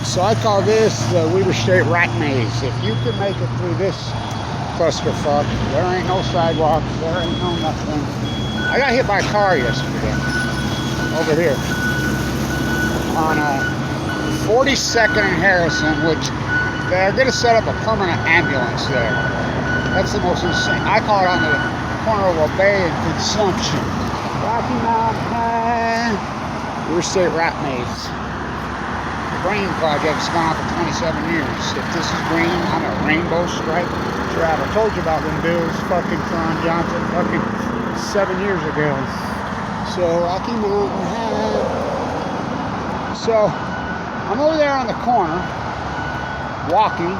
So I call this the Weber State Rat Maze. If you can make it through this clusterfuck, there ain't no sidewalks, there ain't no nothing. I got hit by a car yesterday, over here, on 42nd and Harrison, which they're going to set up a permanent ambulance there. That's the most insane. I call it on the corner of Obey and Consumption. Rocky Mountain High. Weber State Rat Maze. The Green Project's gone on for 27 years. If this is green, I'm a rainbow stripe trap. I told you about when Bill's fucking Tron Johnson fucking 7 years ago. So Rocky Mountain High. So I'm over there on the corner, walking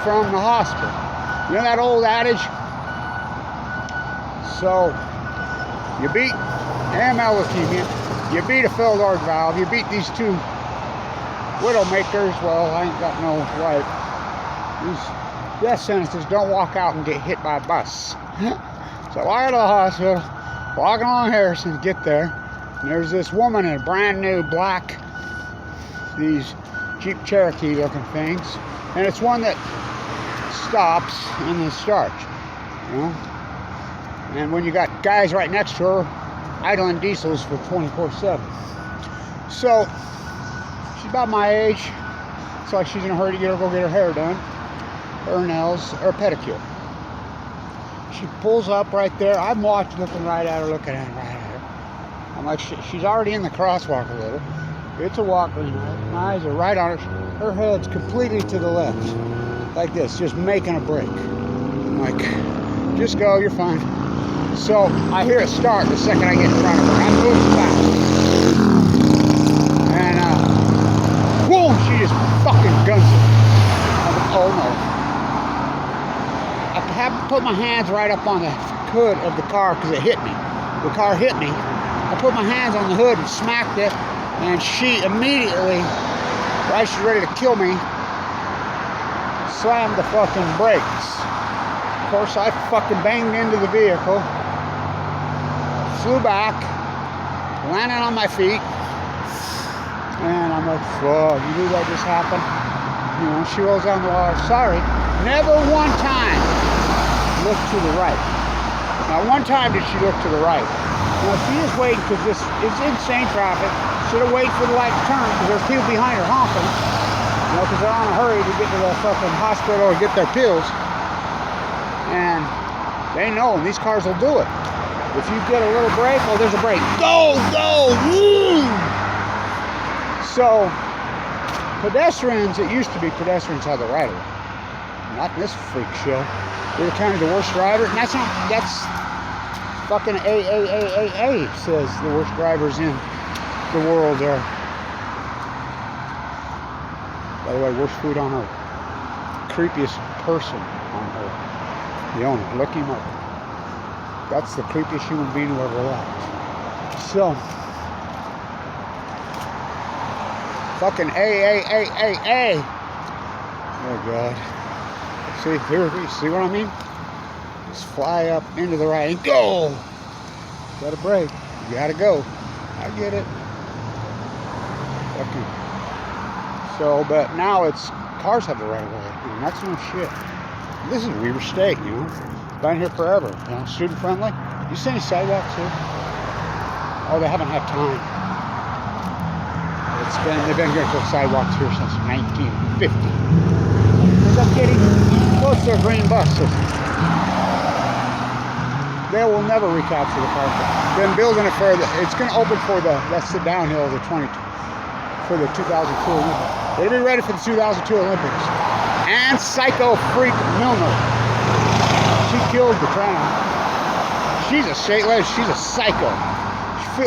from the hospital. You know that old adage? So you beat AML leukemia, you beat a Filled-Org valve, you beat these two widowmakers. Well, I ain't got no right. These death sentences don't walk out and get hit by a bus. So I walk to the hospital, walking along Harrison, get there, and there's this woman in a brand new black, these Jeep Cherokee looking things, and it's one that stops and then starts, you know. And when you got guys right next to her idling diesels for 24/7. So she's about my age. It's like she's in a hurry to go get her hair done, her nails, or pedicure. She pulls up right there. I'm looking right at her, right at her. I'm like, she's already in the crosswalk a little. It's a walk lane. My eyes are right on her. Her head's completely to the left, like this, just making a break. I'm like, just go, you're fine. So I hear it start the second I get in front of her. I move fast. And, boom, she just fucking guns it. I'm like, oh no. I happen to put my hands right up on the hood of the car because it hit me. The car hit me. I put my hands on the hood and smacked it, and she immediately, right, she's ready to kill me, slammed the fucking brakes. Of course, I fucking banged into the vehicle, flew back, landed on my feet, and I'm like, whoa, you knew that just happened? You know, she rolls down the water, sorry. Never one time look to the right. Not one time did she look to the right. Now she is waiting because this is insane traffic. Should have waited for the light to turn because there's people behind her honking. You know, because they're on a hurry to get to the fucking hospital or get their pills. And they know, and these cars will do it. If you get a little break, oh, there's a break. Go, go, woo! So, pedestrians, it used to be pedestrians had the right of way. Not in this freak show. We're kind of the worst driver, and that's fucking AAAAA says the worst drivers in the world are. By the way, worst food on earth. Creepiest person on earth. The owner. Look him up. That's the creepiest human being who ever lived. So, fucking AAAAA. Oh God. See, here, see what I mean? Just fly up into the right and go. Gotta brake. You gotta go. I get it. Okay. So, but now it's cars have the right of way, and that's no shit. This is Weber State, you know. Been here forever. You know, student friendly. You see any sidewalks here? Oh, they haven't had time. They've been here for sidewalks here since 1950. Is that kidding? Close to a green bus system. They will never recapture the park. Been building it for it's going to open for that's the downhill of the 2022 Olympics. It'll be ready for the 2002 Olympics. And Psycho Freak Milner. She killed the crown. She's a she's a psycho.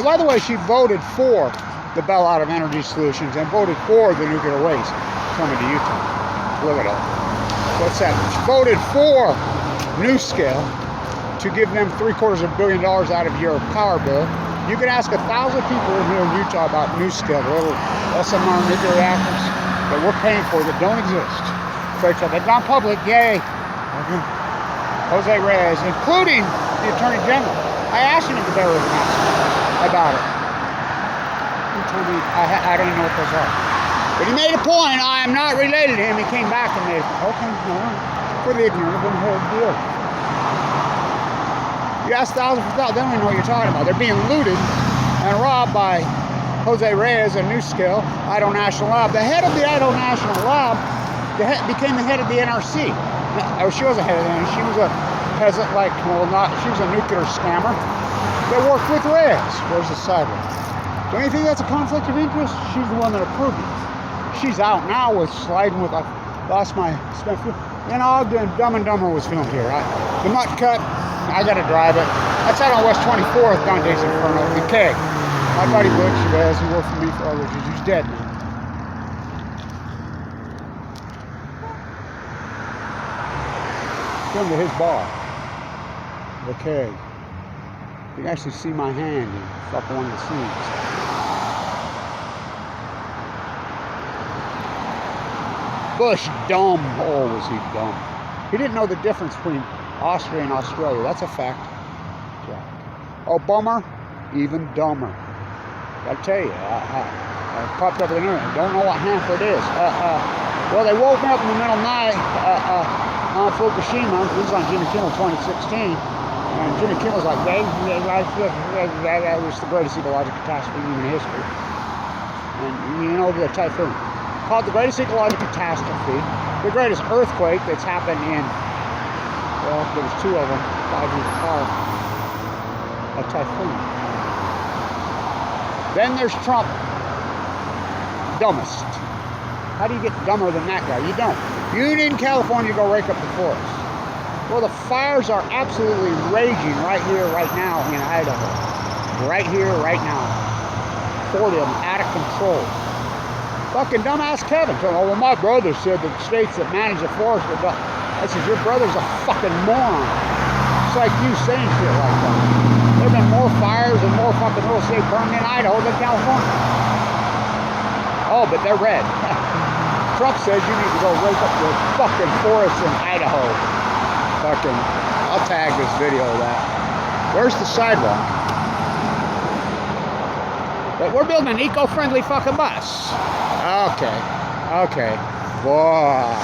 By the way, she voted for the bailout of energy solutions and voted for the nuclear waste coming to Utah. Look at that. What's that? She voted for NuScale to give them $750 million out of your power bill. You can ask 1,000 people in here in Utah about NuScale, the little SMR nuclear reactors that we're paying for that don't exist. They've gone public, yay. Jose Reyes, including the Attorney General. I asked him at the Bear River Council about it. He told me, I don't even know what those are. But he made a point, I am not related to him. He came back and made a point. Okay, no, for the ignorant of the whole deal. You ask thousands for thousands, they don't even know what you're talking about. They're being looted and robbed by Jose Reyes and New Skill, Idaho National Lab. The head of the Idaho National Lab became the head of the NRC. Oh, she wasn't head of the NRC. She was a peasant, like, well, not, she was a nuclear scammer that worked with Reyes. Where's the sidewalk? Don't you think that's a conflict of interest? She's the one that approved it. She's out now with sliding with, I lost my spent fuel. In Ogden, Dumb and Dumber was filmed here. The Mutt Cut, I gotta drive it. That's out on West 24th, Dante's Inferno, the keg. My buddy Butch Chavez, he worked for me for others. He's dead now. Filmed at his bar, the keg. You can actually see my hand in fucking one of the scenes. Bush, dumb. Oh, was he dumb. He didn't know the difference between Austria and Australia. That's a fact. Yeah. Oh, bummer, even dumber. I tell you, I popped up in the internet. Don't know what Hanford is. Well, they woke me up in the middle of the night on Fukushima. This is on Jimmy Kimmel 2016. And Jimmy Kimmel's like, that was the greatest ecological catastrophe in human history. And you know, the typhoon. Called the greatest ecological catastrophe, the greatest earthquake that's happened in, well, there was two of them, 5 years apart, a typhoon. Then there's Trump, dumbest. How do you get dumber than that guy? You don't. You need in California to go rake up the forest. Well, the fires are absolutely raging right here, right now in Idaho. Right here, right now. 40 of them out of control. Fucking dumbass Kevin told me, oh, well, my brother said that states that manage the forest are dumb. I said, your brother's a fucking moron. It's like you saying shit like that. There have been more fires and more fucking real estate burned in Idaho than California. Oh, but they're red. Trump says you need to go rake up the fucking forests in Idaho. Fucking, I'll tag this video of that. Where's the sidewalk? But we're building an eco-friendly fucking bus. Okay. Boy,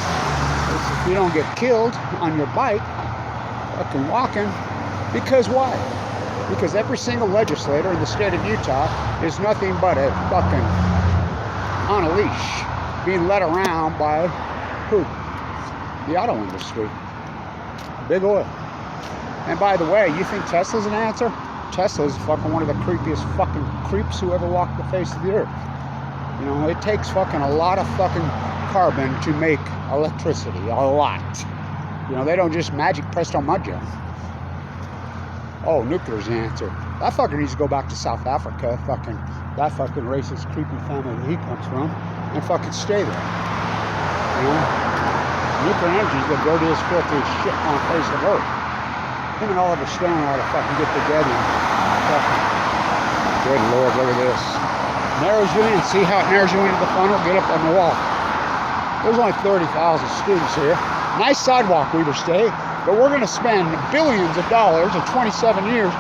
if you don't get killed on your bike, fucking walking, because why? Because every single legislator in the state of Utah is nothing but a fucking on a leash, being led around by who? The auto industry. Big oil. And by the way, you think Tesla's an answer? Tesla's fucking one of the creepiest fucking creeps who ever walked the face of the earth. You know, it takes fucking a lot of fucking carbon to make electricity. A lot. You know, they don't just magic presto mudja. Oh, nuclear's the answer. That fucker needs to go back to South Africa, fucking, that fucking racist, creepy family that he comes from, and fucking stay there. You know? Nuclear energy is the dirtiest, filthiest shit on the face of Earth. Him and Oliver Stone ought to fucking get together and fucking, good Lord, look at this. Narrows you in. See how it narrows you into the funnel? Get up on the wall. There's only 30,000 students here. Nice sidewalk, Weber State, but we're going to spend billions of dollars in 27 years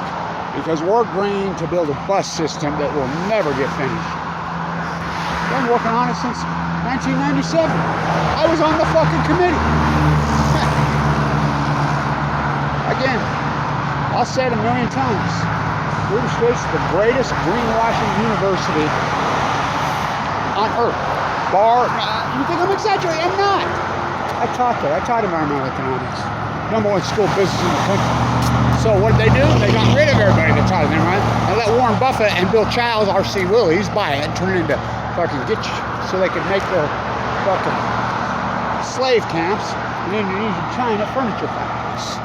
because we're agreeing to build a bus system that will never get finished. I've been working on it since 1997. I was on the fucking committee. Again, I'll say it a million times. Weber State's the greatest greenwashing university on earth. You think I'm exaggerating? I'm not. I taught there. I taught environmental economics. #1 school business in the country. So what did they do? They got rid of everybody that taught them, right? And let Warren Buffett and Bill Childs, R.C. Willys, buy it and turn it into fucking so they could make their fucking slave camps in Indonesia and China furniture factories.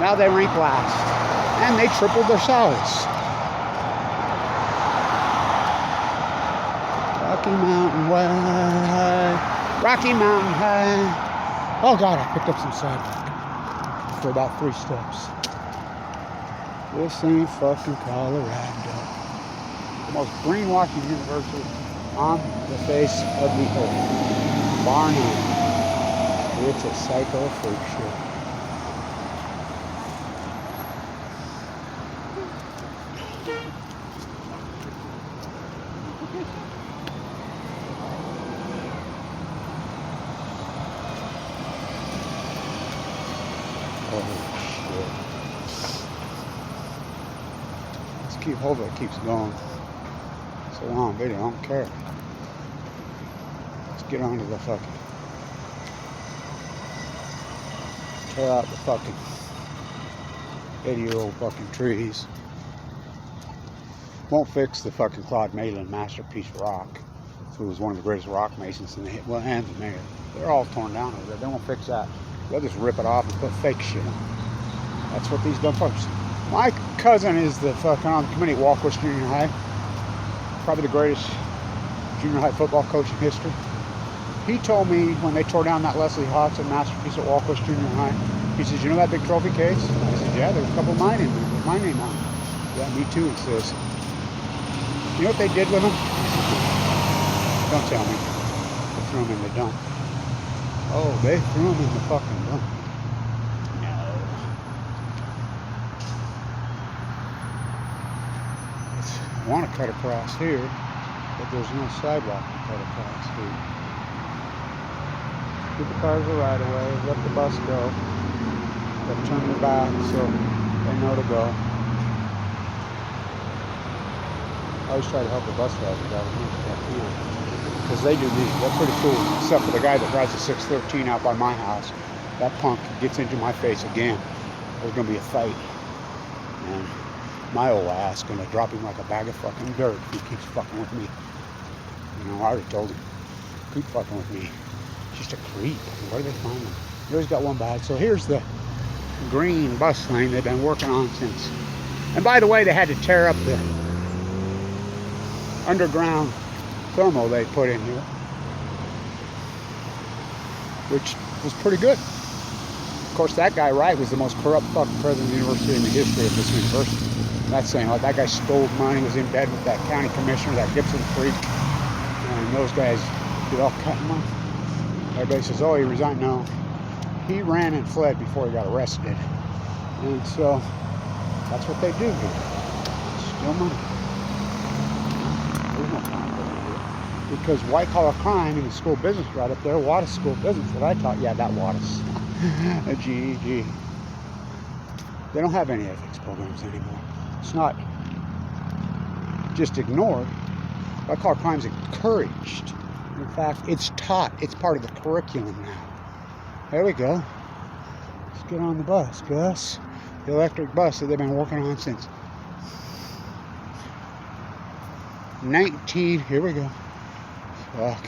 Now they rank last. And they tripled their salaries. Rocky Mountain Way, Rocky Mountain High. Oh God, I picked up some sidewalk for about 3 steps. This ain't fucking Colorado. The most greenwashing university on the face of the earth. Bar none. It's a psycho freak show. Let's keep, hopefully it keeps going. It's a long video, I don't care. Let's get on to the fucking, tear out the fucking 80-year-old fucking trees. Won't fix the fucking Claude Malin masterpiece rock, who was one of the greatest rock masons in the well, and the mayor. They're all torn down over there. They won't fix that. They'll just rip it off and put fake shit on. That's what these dumb fuckers. My cousin is the fucking on the committee at Walkwest Junior High. Probably the greatest junior high football coach in history. He told me when they tore down that Leslie Hodgson masterpiece at Walkwest Junior High, he says, "You know that big trophy case?" I said, "Yeah, there's a couple of mine in there with my name on it." "Yeah, me too," he says. "You know what they did with them?" "Don't tell me." "They threw them in the dump." "Oh, they threw them in the fucking dump." No. I want to cut across here, but there's no sidewalk to cut across here. Keep the cars the right away, let the bus go. But turn their back so they know to go. I always try to help the bus drivers out because they do these. They're pretty cool, except for the guy that drives the 613 out by my house. That punk gets into my face again. There's going to be a fight. And my old ass going to drop him like a bag of fucking dirt if he keeps fucking with me. You know, I already told him, keep fucking with me. Just a creep. Where do they find them? They always got one bad. So here's the green bus lane they've been working on since. And by the way, they had to tear up the underground thermal they put in here, which was pretty good. Of course, that guy Wright was the most corrupt fucking president of the university in the history of this university. That's saying, like, that guy stole money, was in bed with that county commissioner, that Gibson freak, and those guys did all kind of money. Everybody says, "Oh, he resigned." No, he ran and fled before he got arrested, and so that's what they do here. Steal money. There's no crime over here because white-collar crime in the school business right up there, Wattis School Business that I taught. Yeah, that Wattis. A GED. They don't have any ethics programs anymore. It's not just ignored. White-collar crime is encouraged. In fact, it's taught. It's part of the curriculum now. There we go. Let's get on the bus, Gus. The electric bus that they've been working on since 19. Here we go. Fuck.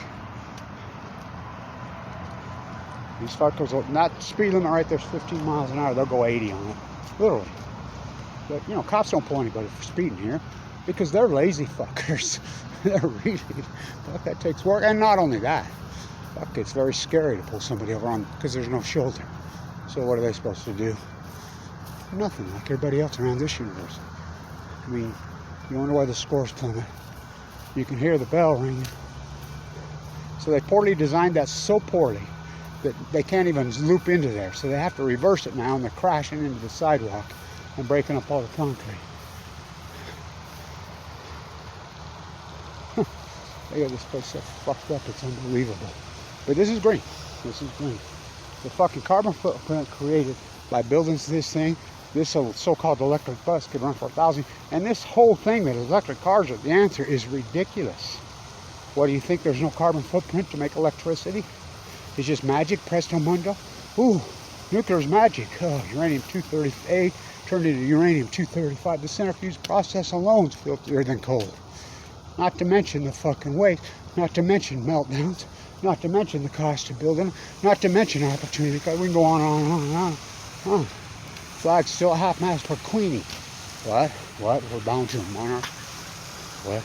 These fuckers will not speed limit right there's 15 miles an hour. They'll go 80 on it. Literally. But, you know, cops don't pull anybody for speeding here because they're lazy fuckers. They're really, fuck, that takes work. And not only that, fuck, it's very scary to pull somebody over on because there's no shoulder. So what are they supposed to do? Nothing, like everybody else around this universe. I mean, you wonder why the scores plummet. You can hear the bell ringing. So they poorly designed that so poorly that they can't even loop into there. So they have to reverse it now, and they're crashing into the sidewalk and breaking up all the concrete. They got this place so fucked up, it's unbelievable. But this is green. This is green. The fucking carbon footprint created by building this thing, this so-called electric bus could run for 1,000. And this whole thing that electric cars are the answer is ridiculous. What do you think? There's no carbon footprint to make electricity? It's just magic, presto mundo. Ooh, nuclear's magic. Oh, uranium-238 turned into uranium-235. The centrifuge process alone is filthier than coal. Not to mention the fucking weight, not to mention meltdowns, not to mention the cost of building, not to mention opportunity. We can go on and on and on and on. Huh. Flag's still at half-mast for Queenie. What? What? We're bound to a monarch. What?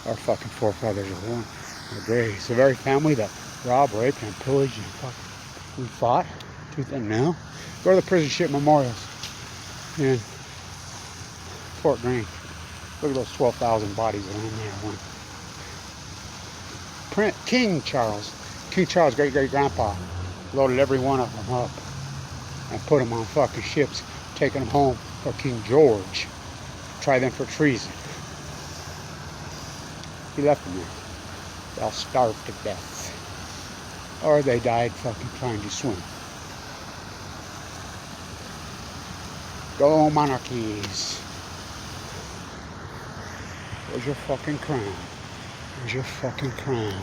Our fucking forefathers are born. They're great. It's the very family that robbed, raped, and pillaged and fucking we fought tooth and nail. Go to the prison ship memorials in Fort Greene. Look at those 12,000 bodies that are in there. King Charles, great-great-grandpa, loaded every one of them up and put them on fucking ships, taking them home for King George. Try them for treason. He left them there. They all starved to death. Or they died fucking trying to swim. Go Monarchies. Where's your fucking crown? Where's your fucking crown?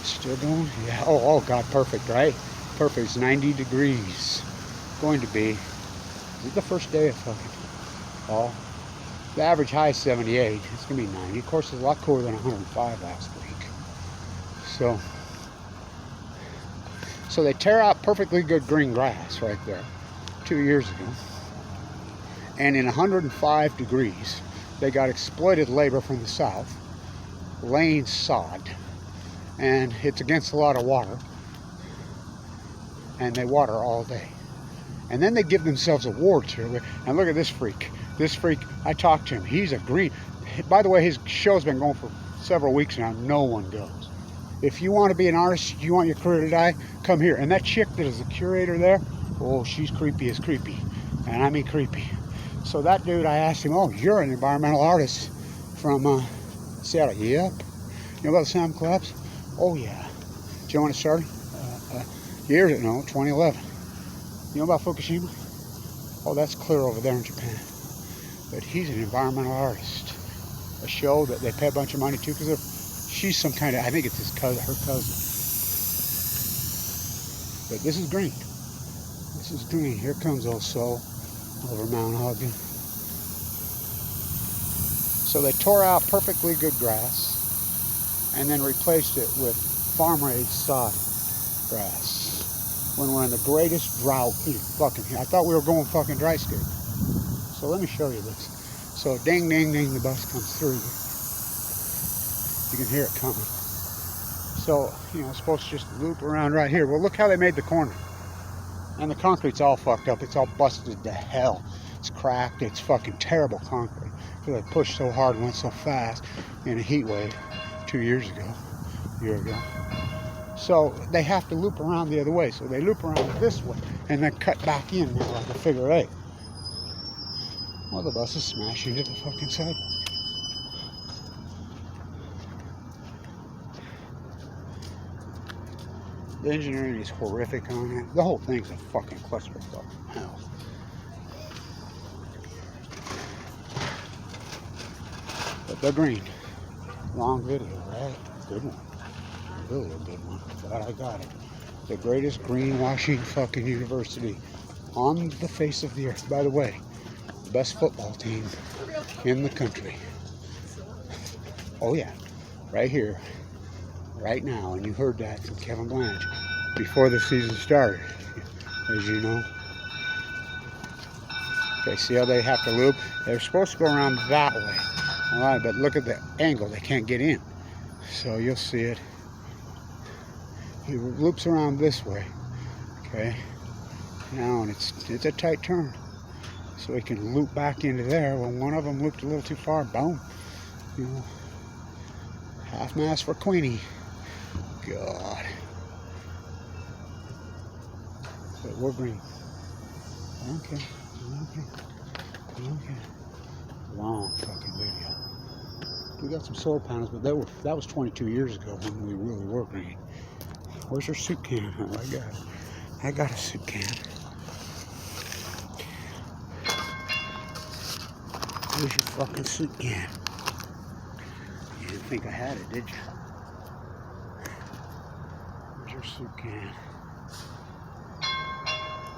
Still going? Yeah. Oh, God, perfect, right? Perfect. It's 90 degrees. Going to be. This is the first day of fucking fall. The average high is 78. It's going to be 90. Of course, it's a lot cooler than 105 last week. So they tear out perfectly good green grass right there 2 years ago. And in 105 degrees, they got exploited labor from the south, laying sod. And it's against a lot of water. And they water all day. And then they give themselves awards here. And look at this freak. This freak, I talked to him. He's a green. By the way, his show's been going for several weeks now. No one goes. If you want to be an artist, you want your career to die, come here. And that chick that is the curator there, oh, she's creepy as creepy. And I mean creepy. So that dude, I asked him, oh, you're an environmental artist from Seattle. Yep. You know about the Sound Collapse? Oh, yeah. Do you know when it started? Years ago, 2011. You know about Fukushima? Oh, that's clear over there in Japan. But he's an environmental artist. A show that they pay a bunch of money to because she's some kind of, I think it's his cousin, her cousin. But this is green. This is green. Here comes old soul over Mount Ogden. So they tore out perfectly good grass and then replaced it with farm-raised sod grass. When we're in the greatest drought in fucking here. I thought we were going fucking dry scared. So let me show you this. So ding, ding, ding, the bus comes through. You can hear it coming. So, it's supposed to just loop around right here. Well, look how they made the corner. And the concrete's all fucked up. It's all busted to hell. It's cracked. It's fucking terrible concrete. Because they pushed so hard and went so fast in a heat wave 2 years ago, a year ago. So they have to loop around the other way. So they loop around this way and then cut back in now like a figure eight. Well, the bus is smashing into the fucking sidewalk. The engineering is horrific on it. The whole thing's a fucking clusterfuck. Hell. But they're green. Long video, right? Good one. Really a good one. Glad I got it. The greatest greenwashing fucking university on the face of the earth. By the way, the best football team in the country. Oh yeah, right here, right now, and you heard that from Kevin Blanche before the season started, as you know. Okay, see how they have to loop? They're supposed to go around that way. All right, but look at the angle. They can't get in. So you'll see it. He loops around this way, okay? Now, and it's a tight turn. So he can loop back into there. Well, one of them looped a little too far, boom. Half mast for Queenie. God. But we're green. Okay. Long fucking video. We got some solar panels, but that was 22 years ago when we really were green. Where's your soup can? Oh, I got it. I got a soup can. Where's your fucking soup can? You didn't think I had it, did you? Where's your soup can?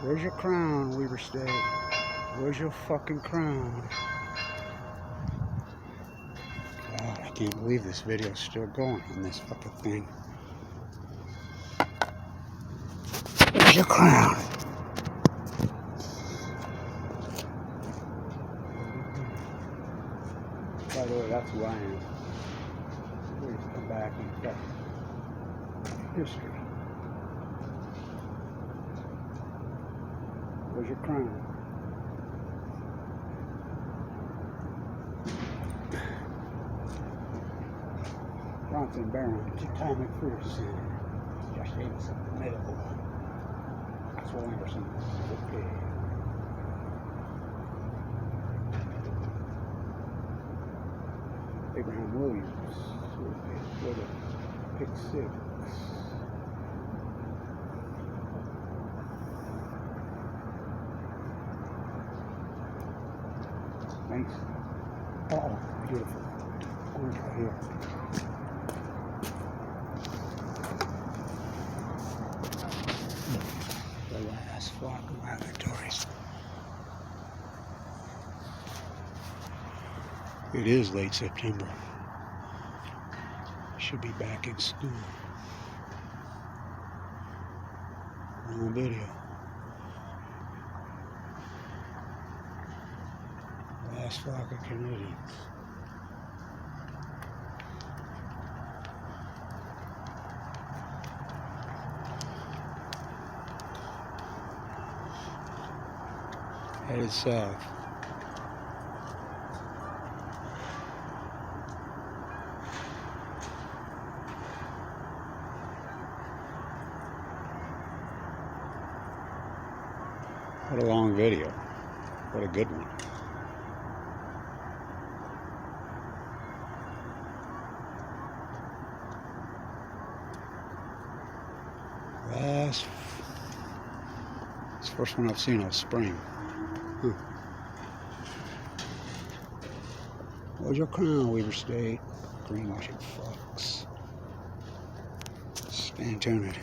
Where's your crown, Weaver State? Where's your fucking crown? God, I can't believe this video's still going on this fucking thing. Where's your crown? By the way, that's who I am. Please come back and check history. Where's your crown? Bronson Barron, Tom McPherson, Josh Davis in the middle. Maxwell Anderson, okay. Abraham Williams, with a pick six. Thanks. Oh, beautiful. Gorge right here. The last flock of migratories. It is late September. Should be back in school. On video. Last flock of Canadians. Headed south. What a long video. What a good one. It's the first one I've seen all spring. Huh. Where's your crown, Weaver State? Greenwashing fucks. Stand tuned.